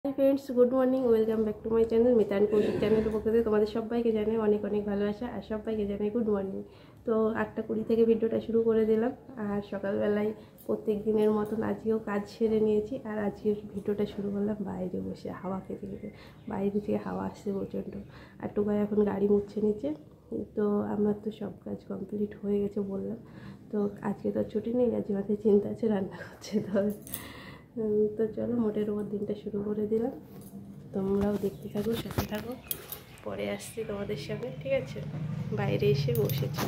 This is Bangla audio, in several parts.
High friends, good morning. Welcome back to my channel Mita and Koushik চ্যানেলের পক্ষ থেকে তোমাদের সবাইকে জানাই অনেক অনেক ভালোবাসা আর সবাইকে জানাই গুড মর্নিং। তো 8:20 থেকে ভিডিওটা শুরু করে দিলাম। আর সকালবেলায় প্রত্যেক দিনের মতন আজকেও কাজ সেরে নিয়েছি। আর আজকে ভিডিওটা শুরু করলাম বাইরে বসে হাওয়া খেতে খেতে। বাইরে থেকে হাওয়া আসছে প্রচণ্ড। আর টুকাই এখন গাড়ি মুছছে নিচে। তো আমার তো সব কাজ কমপ্লিট হয়ে গেছে বললাম। তো আজকে তো ছুটি নেই, আজকে মাথায় চিন্তা আছে রান্না করছে তবে। তো চলো মোটের ওপর দিনটা শুরু করে দিলাম। তোমরাও দেখতে থাকো, সাথে থাকো। পরে আসছি তোমাদের সামনে, ঠিক আছে? বাইরে এসে বসেছি।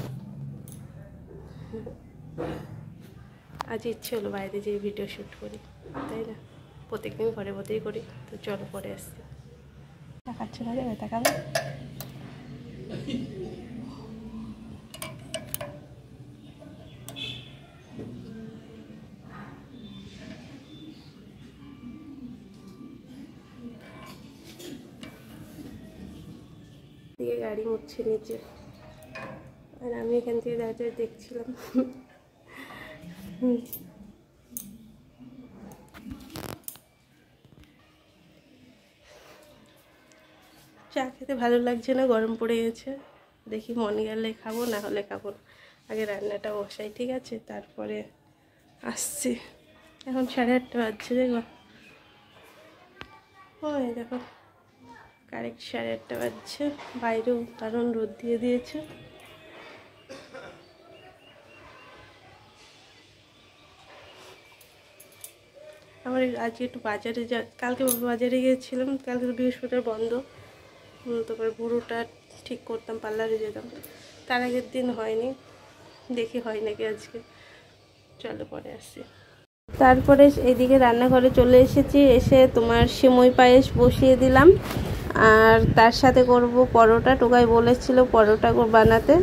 আজ ইচ্ছে হলো বাইরে যেয়ে ভিডিও শ্যুট করি, তাই না? প্রত্যেকদিন ঘরে বসেই করি। তো চলো পরে আসছি। তাকাচ্ছে না, যাবে তাকাবে। দিকে গাড়ি মুছছে নিচে, আর আমি এখান থেকে দাঁড়িয়ে দেখছিলাম। চা খেতে ভালো লাগছে না, গরম পড়ে গেছে। দেখি মন গেলে খাবো, না হলে খাবো না। আগে রান্নাটা বসাই, ঠিক আছে? তারপরে আসছি। এখন 8:30 বাজছে, দেখো। ওই দেখো, কারেক্ট 8:30 বাজছে। বাইরেও কারণ রোদ দিয়ে দিয়েছে। আমার আজকে একটু বাজারে কালকে বাজারে গিয়েছিলাম। কালকে তো বৃহস্পতিবার বন্ধ। তারপরে বুড়োটা ঠিক করতাম, পার্লারে যেতাম। তার আগের দিন হয়নি, দেখি হয় নাকি আজকে। চলো পরে আসছি। তারপরে এইদিকে রান্নাঘরে চলে এসেছি। এসে তোমার সিমই পায়েস বসিয়ে দিলাম। আর তার সাথে করব পরোটা। টোকাই বলেছিল পরোটা বানাতে।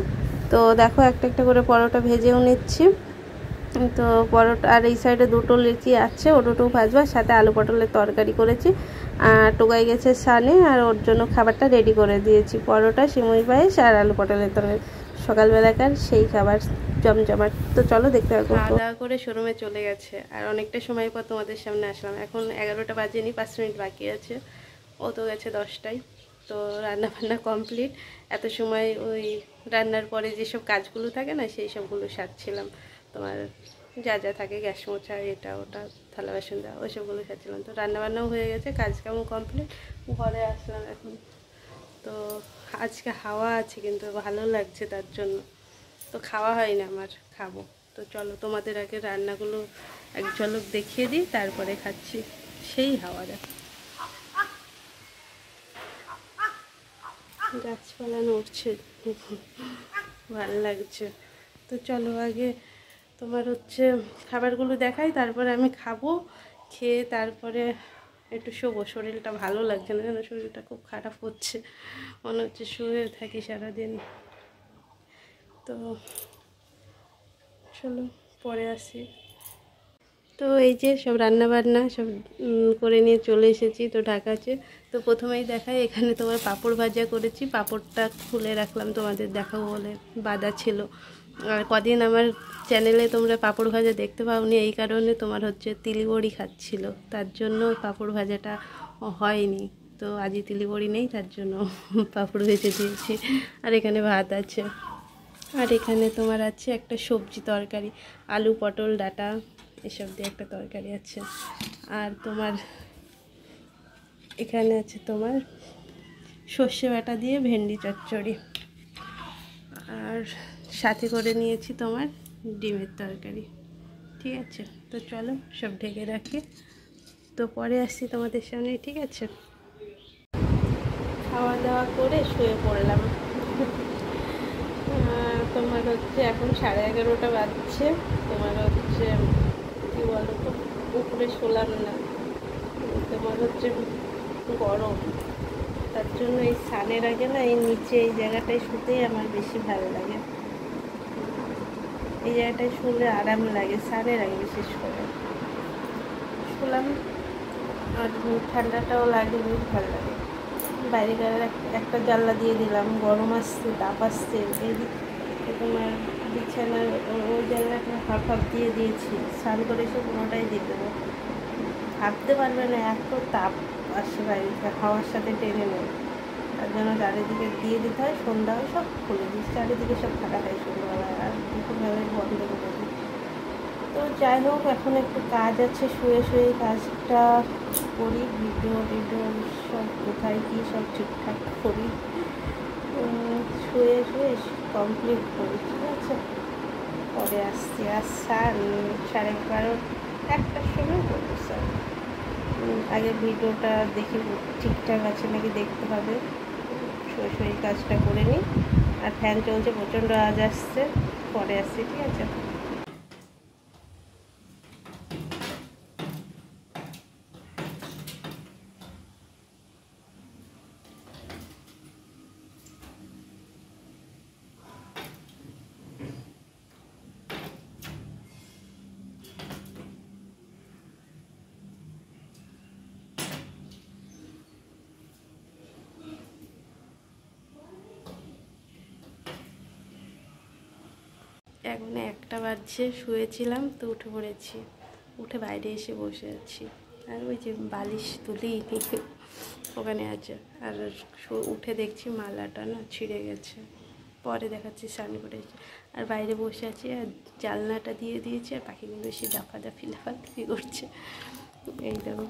তো দেখো একটা একটা করে পরোটা ভেজেও নিচ্ছি। তো পরোটা, আর এই সাইডে দুটো লিচি আছে, ও দুটো ভাজবা। সাথে আলু পটলের তরকারি করেছি। আর টোকাই গেছে সানে, আর ওর জন্য খাবারটা রেডি করে দিয়েছি। পরোটা, সিমই পায়েস আর আলু পটলের তরকারি, সকালবেলাকার সেই খাবার জমজমাট। তো চলো দেখতে পাবো। খাওয়া দাওয়া করে শোরুমে চলে গেছে। আর অনেকটা সময় পর তোমাদের সামনে আসলাম। এখন 11টা বাজেনি, 5 মিনিট বাকি আছে। ও তো গেছে 10টায়। তো রান্না বান্না কমপ্লিট। এত সময় ওই রান্নার পরে যেসব কাজগুলো থাকে না, সেই সবগুলো সারছিলাম। তোমার যা যা থাকে, গ্যাস মোছা, এটা ওটা, থালা বাসন দেওয়া, ওই সবগুলো সারছিলাম। তো রান্নাবান্নাও হয়ে গেছে, কাজ কেমন কমপ্লিট। ঘরে আসলাম এখন। তো আজকে হাওয়া আছে কিন্তু ভালো লাগছে তার জন্য। তো খাওয়া হয় না আমার, খাবো। তো চলো তোমাদের আগে রান্নাগুলো এক ঝলক দেখিয়ে দিই, তারপরে খাচ্ছি। সেই হাওয়া দেখ, গাছপালা নড়ছে, ভালো লাগছে। তো চলো আগে তোমার হচ্ছে খাবারগুলো দেখাই, তারপরে আমি খাবো। খেয়ে তারপরে একটু শোবো। শরীরটা ভালো লাগছে না, কেন শরীরটা খুব খারাপ হচ্ছে, মনে হচ্ছে শুয়ে থাকি সারাদিন। তো চলো পরে আসি। তো এই যে সব রান্না বান্না সব করে নিয়ে চলে এসেছি। তো ঢাকাছে। তো প্রথমেই দেখাই, এখানে তোমার পাঁপড় ভাজা করেছি। পাঁপড়টা খুলে রাখলাম তোমাদের দেখাবো বলে, বাঁধা ছিল। আর কদিন আমার চ্যানেলে তোমরা পাঁপড় ভাজা দেখতে পাওনি, এই কারণে তোমার হচ্ছে তিলিবড়ি খাচ্ছিল, তার জন্য পাঁপড় ভাজাটা হয়নি। তো আজই তিলিবড়ি নেই, তার জন্য পাঁপড় ভেজে দিয়েছি। আর এখানে ভাত আছে। আর এখানে তোমার আছে একটা সবজি তরকারি, আলু পটল ডাঁটা এসব দিয়ে একটা তরকারি আছে। আর তোমার এখানে আছে তোমার সর্ষে বাটা দিয়ে ভেন্ডি চচ্চড়ি। আর সাথে করে নিয়েছি তোমার ডিমের তরকারি, ঠিক আছে? তো চলো সব ঢেকে রাখি। তো পরে আসছি তোমাদের সামনে, ঠিক আছে? খাওয়া দাওয়া করে শুয়ে পড়লাম। তোমার হচ্ছে এখন 11:30 বাজছে। তোমার হচ্ছে কী বলো তো, উপরে শোলাম না। তোমার হচ্ছে গরম, তার জন্য এই সানের আগে না, এই নিচে এই জায়গাটায় শুতেই আমার বেশি ভালো লাগে। এই জায়গাটায় শুলে আরাম লাগে, সানের আগে বিশেষ করে শুলাম। আর ঠান্ডাটাও লাগে, বেশ ভালো লাগে। বাইরে একটা জানলা দিয়ে দিলাম, গরম আসছে, তাপ আসছে। এইদিক তোমার বিছানার ওই জায়গাটা হাফ হাফ দিয়ে দিয়েছি। স্নান করে এসে পুরোটাই দিয়ে দেবো। ভাবতে পারবে না এত তাপ আসছে বাড়িতে, হাওয়ার সাথে টেনে নেয়। তার জন্য চারিদিকে দিয়ে দিতে হয়, সন্ধ্যা হয় সব খুলে দিই, চারিদিকে সব ফাঁকা থাকে সন্ধ্যাবেলায়, আর দুপুরবেলায় বন্ধ করে দিই। তো যাই হোক, এখন একটু কাজ আছে, শুয়ে শুয়ে কাজটা করি, ভিডিও সব কোথায় কী সব ঠিকঠাক করি, শুয়ে শুয়ে কমপ্লিট করি, ঠিক আছে। পরে আসছি, আর 11:30 1টার সময় করবো স্যার। আগে ভিডিওটা দেখি ঠিকঠাক আছে নাকি দেখতে হবে, শুয়ে শুয়ে কাজটা করে নিই। আর ফ্যান চলছে, প্রচণ্ড আওয়াজ আসছে, পরে আসছি, ঠিক আছে। এখন 1টা বাজছে, শুয়েছিলাম তো উঠে পড়েছি, উঠে বাইরে এসে বসে আছি। আর ওই যে বালিশ তুলি ওখানে আছে, আর উঠে দেখছি মালাটা না ছিঁড়ে গেছে। পরে দেখাচ্ছি স্নান করেছি, আর বাইরে বসে আছি, আর জানলাটা দিয়ে দিয়েছি, আর পাখিগুলো এসে লাফালাফি করছে। এই দেখো,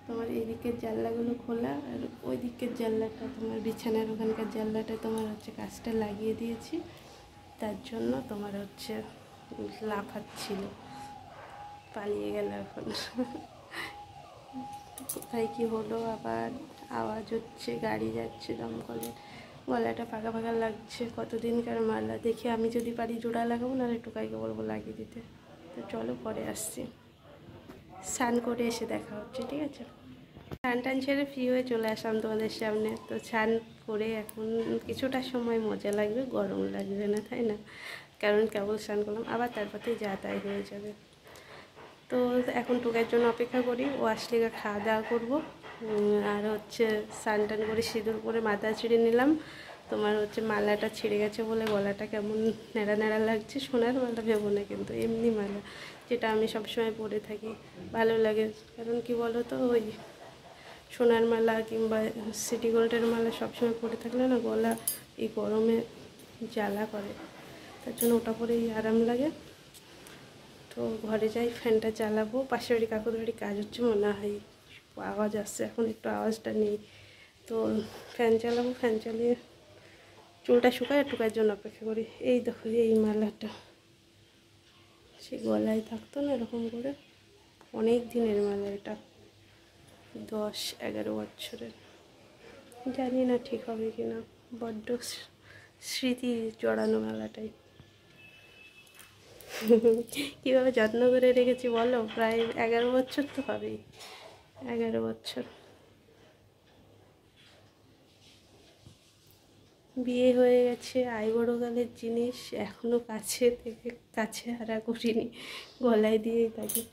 তোমার এদিকের জানলাগুলো খোলা, আর ওই দিকের জানলাটা তোমার বিছানার ওখানকার জানলাটা তোমার হচ্ছে কাঁচটা লাগিয়ে দিয়েছি, তার জন্য তোমার হচ্ছে লাফাচ্ছিল, পালিয়ে গেল। এখন কোথায় কী হলো, আবার আওয়াজ হচ্ছে, গাড়ি যাচ্ছে দমকলে, গলাটা ফাঁকা ফাঁকা লাগছে, কতদিনকার মালা। দেখি আমি যদি পারি জোড়া লাগাবো, নাহলে টুকাইকে বলবো লাগিয়ে দিতে। তো চলো পরে আসছি, স্নান করে এসে দেখা হচ্ছে, ঠিক আছে। স্নান টান ছেড়ে ফ্রি হয়ে চলে আসলাম তোমাদের সামনে। তো স্নান করে এখন কিছুটা সময় মজা লাগবে, গরম লাগবে না, তাই না? কারণ কেবল স্নান করলাম, আবার তারপরে যা তাই হয়ে যাবে। তো এখন টুকার জন্য অপেক্ষা করি, ও আসলে খাওয়া দাওয়া করবো। আর হচ্ছে স্নান টান করে সিঁদুর করে মাথা ছিঁড়ে নিলাম। তোমার হচ্ছে মালাটা ছিঁড়ে গেছে বলে গলাটা কেমন ন্যাড়া ন্যাড়া লাগছে, সোনার মালা ভেবো না কিন্তু, এমনি মালা, যেটা আমি সবসময় পরে থাকি, ভালো লাগে। কারণ কি বলো তো, ওই সোনার মালা কিংবা সিটি গোল্ডের মালা সবসময় পরে থাকলে না গলা এই গরমে জ্বালা করে, তার জন্য ওটা পরেই আরাম লাগে। তো ঘরে যাই, ফ্যানটা চালাবো, পাশের বাড়ি কাকুর বাড়ি কাজ হচ্ছে মনে হয়, আওয়াজ আসছে, এখন একটু আওয়াজটা নেই। তো ফ্যান চালাবো, ফ্যান চালিয়ে চুলটা শুকায় টুকার জন্য অপেক্ষা করি। এই দেখো এই মালাটা, সে গলায় থাকতো না এরকম করে, অনেক দিনের মালা, এটা 10-11 বছরের। জানি না ঠিক হবে কি না, বড্ড স্মৃতি জড়ানো মালাটাই। কীভাবে যত্ন করে রেখেছি বলো, প্রায় 11 বছর তো হবেই, 11 বছর। বিয়ে হয়ে গেছে, আইবড়োকালের জিনিস এখনও কাছে থেকে কাছে হারা করিনি, গলায় দিয়েই থাকি।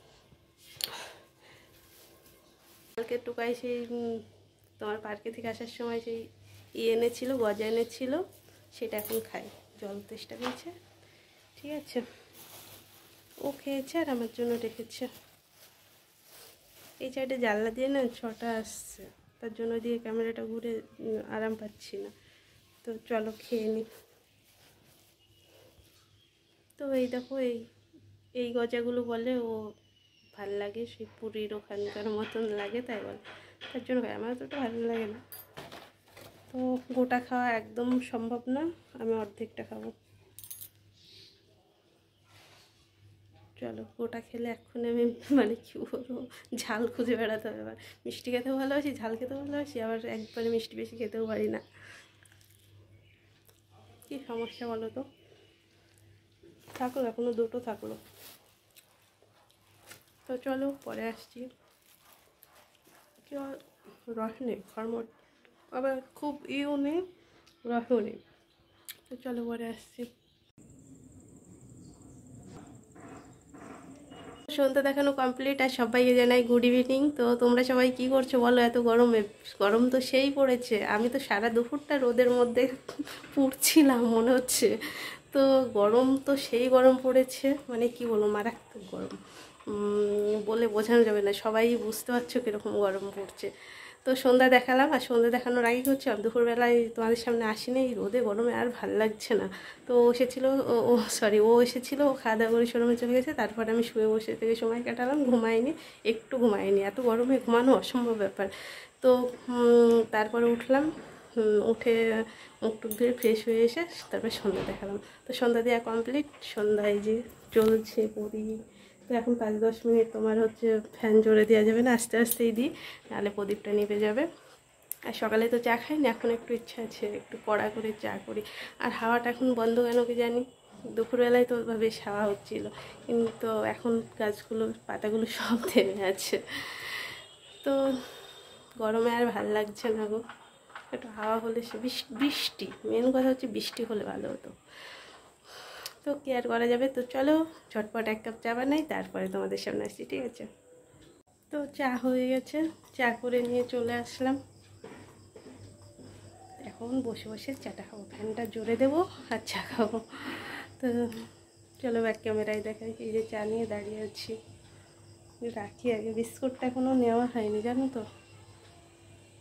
কালকে টুকাই সেই তোমার পার্কে থেকে আসার সময় সেই এনেছিল, গজা এনেছিল, সেটা এখন খাই, জল তেষ্টা পেয়েছে, ঠিক আছে। ও খেয়েছে আর আমার জন্য রেখেছে। এই সাইডে জানলা দিয়ে না ছটা আসছে, তার জন্য দিয়ে ক্যামেরাটা ঘুরে আরাম পাচ্ছি না। তো চলো খেয়ে নিই। তো এই দেখো, এই গজাগুলো বলে ও ভাল লাগে, সেই পুরীর ওখানকার মতন লাগে, তাই বলে, তার জন্য আমার তো ভালো লাগে না। তো গোটা খাওয়া একদম সম্ভব না, আমি অর্ধেকটা খাবো। চলো, গোটা খেলে এখন আমি মানে কী বলবো, ঝাল খুঁজে বেড়াতে হবে। এবার মিষ্টি খেতেও ভালোবাসি, ঝাল খেতেও ভালোবাসি, আবার একবারে মিষ্টি বেশি খেতেও পারি না। কী সমস্যা বলো তো? থাকলো এখনও 2টো থাকলো। তো চলো পরে আসছি। কি রস নেই, খরমট, আবার খুব ইও নেই, রসও নেই। তো চলো পরে আসছি। সন্ধ্যা দেখানো কমপ্লিট, আর সবাইকে জানাই গুড ইভিনিং। তো তোমরা সবাই কি করছো বলো এত গরমে? গরম তো সেই পড়েছে, আমি তো সারা দুপুরটা রোদের মধ্যে পুড়ছিলাম মনে হচ্ছে। তো গরম তো সেই গরম পড়েছে, মানে কি বলবো, মারাত্মক গরম। বলে বোঝানো যাবে না, সবাই বুঝতে পারছো কীরকম গরম পড়ছে। তো সন্ধ্যা দেখালাম, আর সন্ধ্যা দেখানোর আগে কি হচ্ছে, দুপুরবেলায় তোমাদের সামনে আসিনি, এই রোদে গরমে আর ভাল লাগছে না। তো ও এসেছিলো, ও এসেছিলো, ও খাওয়া দাওয়া করে শোরুমে চলে গেছে। তারপরে আমি শুয়ে বসে থেকে সময় কাটালাম, একটু ঘুমাইনি, এত গরমে ঘুমানো অসম্ভব ব্যাপার। তো তারপরে উঠলাম, উঠে মুখ টুক ধুয়ে ফ্রেশ হয়ে এসে তারপরে সন্ধ্যা দেখালাম। তো সন্ধ্যা দেওয়া কমপ্লিট, সন্ধ্যায় যে চলছে পড়ি। তো এখন 5-10 মিনিট তোমার হচ্ছে ফ্যান জোরে দেওয়া যাবে না, আস্তে আস্তেই দিই, নাহলে প্রদীপটা নিভে যাবে। আর সকালে তো চা খাই না, এখন একটু ইচ্ছা আছে একটু কড়া করে চা করি। আর হাওয়াটা এখন বন্ধ কেন কি জানি, দুপুরবেলায় তো বেশ হাওয়া হচ্ছিল, কিন্তু এখন গাছগুলো পাতাগুলো সব থেমে আছে। তো গরমে আর ভাল লাগছে না গো, একটু হাওয়া হলে সে বৃষ্টি, মেন কথা হচ্ছে বৃষ্টি হলে ভালো হতো। তো কি আর করা যাবে। তো চলো ঝটপট 1 কাপ চা বানাই, তারপরে তোমাদের সামনে আসছি, ঠিক আছে। তো চা হয়ে গেছে, চা করে নিয়ে চলে আসলাম। এখন বসে বসে চাটা খাবো, ফ্যানটা জোরে দেবো আর চা খাবো। তো চলো ব্যাক ক্যামেরায় দেখাই, এই যে চা নিয়ে দাঁড়িয়ে আছি। রাখি আগে, বিস্কুটটা এখনও নেওয়া হয়নি জানো তো।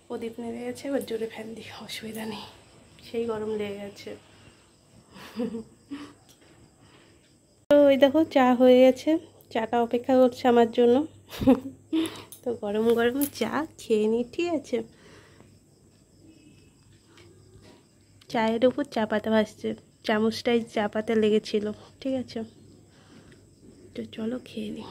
প্রদীপ নেমে গেছে, এবার জোরে ফ্যান দিই, অসুবিধা নেই, সেই গরম লেগে গেছে। তো ওই দেখো চা হয়ে গেছে, চাটা অপেক্ষা করছে আমার জন্য। তো গরম গরম চা খেয়ে নিই, ঠিক আছে। চায়ের উপর চা পাতা ভাসছে, চামচটাই চা পাতা লেগেছিল, ঠিক আছে। তো চলো খেয়ে নিই।